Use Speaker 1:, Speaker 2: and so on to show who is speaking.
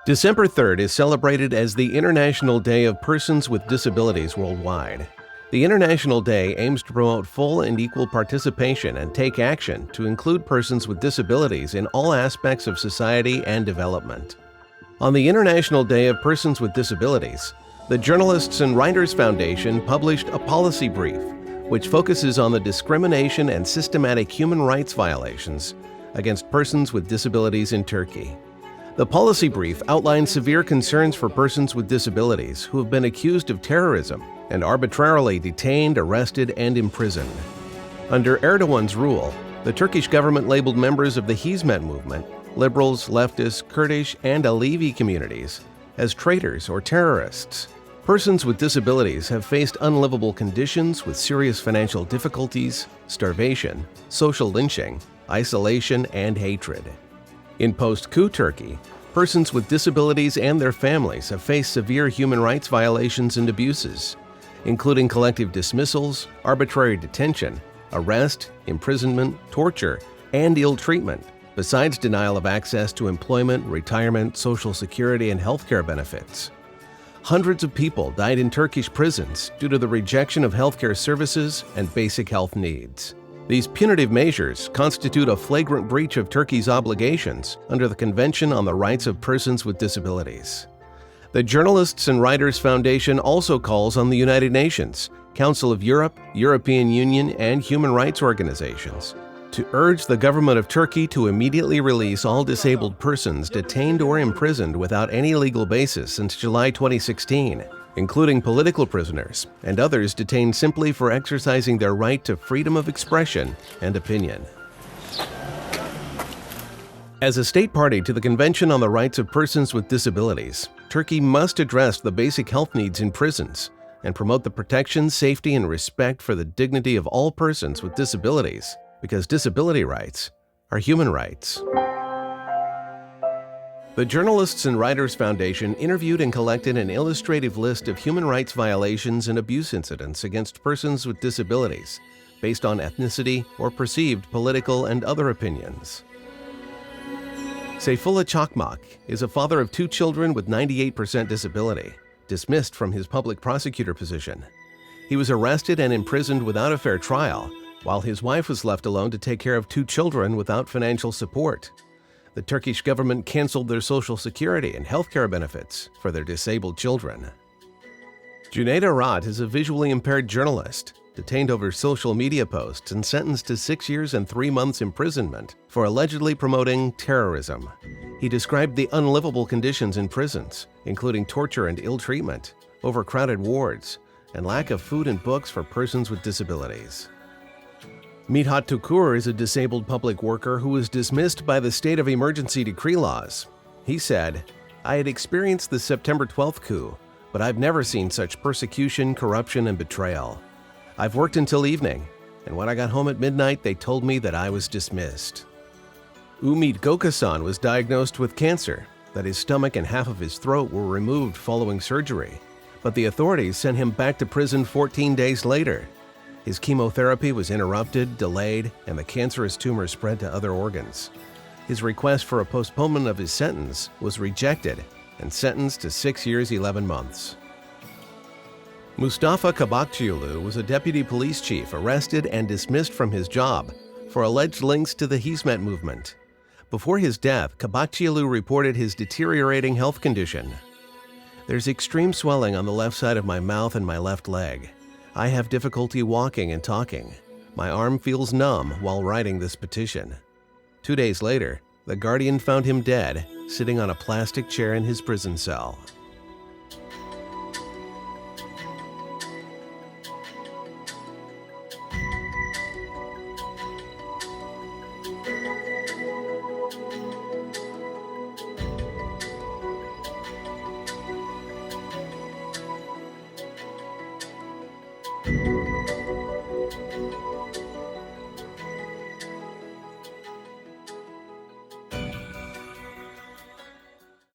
Speaker 1: December 3rd is celebrated as the International Day of Persons with Disabilities worldwide. The International Day aims to promote full and equal participation and take action to include persons with disabilities in all aspects of society and development. On the International Day of Persons with Disabilities, the Journalists and Writers Foundation published a policy brief which focuses on the discrimination and systematic human rights violations against persons with disabilities in Turkey. The policy brief outlines severe concerns for persons with disabilities who have been accused of terrorism and arbitrarily detained, arrested, and imprisoned. Under Erdogan's rule, the Turkish government labeled members of the Hizmet movement, liberals, leftists, Kurdish, and Alevi communities, as traitors or terrorists. Persons with disabilities have faced unlivable conditions with serious financial difficulties, starvation, social lynching, isolation, and hatred. In post-coup Turkey, persons with disabilities and their families have faced severe human rights violations and abuses, including collective dismissals, arbitrary detention, arrest, imprisonment, torture, and ill treatment, besides denial of access to employment, retirement, social security, and healthcare benefits. Hundreds of people died in Turkish prisons due to the rejection of healthcare services and basic health needs. These punitive measures constitute a flagrant breach of Turkey's obligations under the Convention on the Rights of Persons with Disabilities. The Journalists and Writers Foundation also calls on the United Nations, Council of Europe, European Union, and human rights organizations to urge the government of Turkey to immediately release all disabled persons detained or imprisoned without any legal basis since July 2016, including political prisoners and others detained simply for exercising their right to freedom of expression and opinion. As a state party to the Convention on the Rights of Persons with Disabilities, Turkey must address the basic health needs in prisons and promote the protection, safety, and respect for the dignity of all persons with disabilities, because disability rights are human rights. The Journalists and Writers Foundation interviewed and collected an illustrative list of human rights violations and abuse incidents against persons with disabilities based on ethnicity or perceived political and other opinions. Seyfullah Çakmak is a father of 2 children with 98% disability, dismissed from his public prosecutor position. He was arrested and imprisoned without a fair trial, while his wife was left alone to take care of 2 children without financial support. The Turkish government canceled their social security and healthcare benefits for their disabled children. Cüneyt Arat is a visually impaired journalist, detained over social media posts and sentenced to 6 years and 3 months imprisonment for allegedly promoting terrorism. He described the unlivable conditions in prisons, including torture and ill treatment, overcrowded wards, and lack of food and books for persons with disabilities. Mithat Tukur is a disabled public worker who was dismissed by the state of emergency decree laws. He said, "I had experienced the September 12th coup, but I've never seen such persecution, corruption, and betrayal. I've worked until evening, and when I got home at midnight, they told me that I was dismissed." Umit Gökhasan was diagnosed with cancer, that his stomach and half of his throat were removed following surgery, but the authorities sent him back to prison 14 days later. His chemotherapy was interrupted, delayed, and the cancerous tumor spread to other organs. His request for a postponement of his sentence was rejected and sentenced to 6 years, 11 months. Mustafa Kabakçıoğlu was a deputy police chief arrested and dismissed from his job for alleged links to the Hizmet movement. Before his death, Kabakçıoğlu reported his deteriorating health condition. "There's extreme swelling on the left side of my mouth and my left leg. I have difficulty walking and talking. My arm feels numb while writing this petition." 2 days later, The Guardian found him dead, sitting on a plastic chair in his prison cell.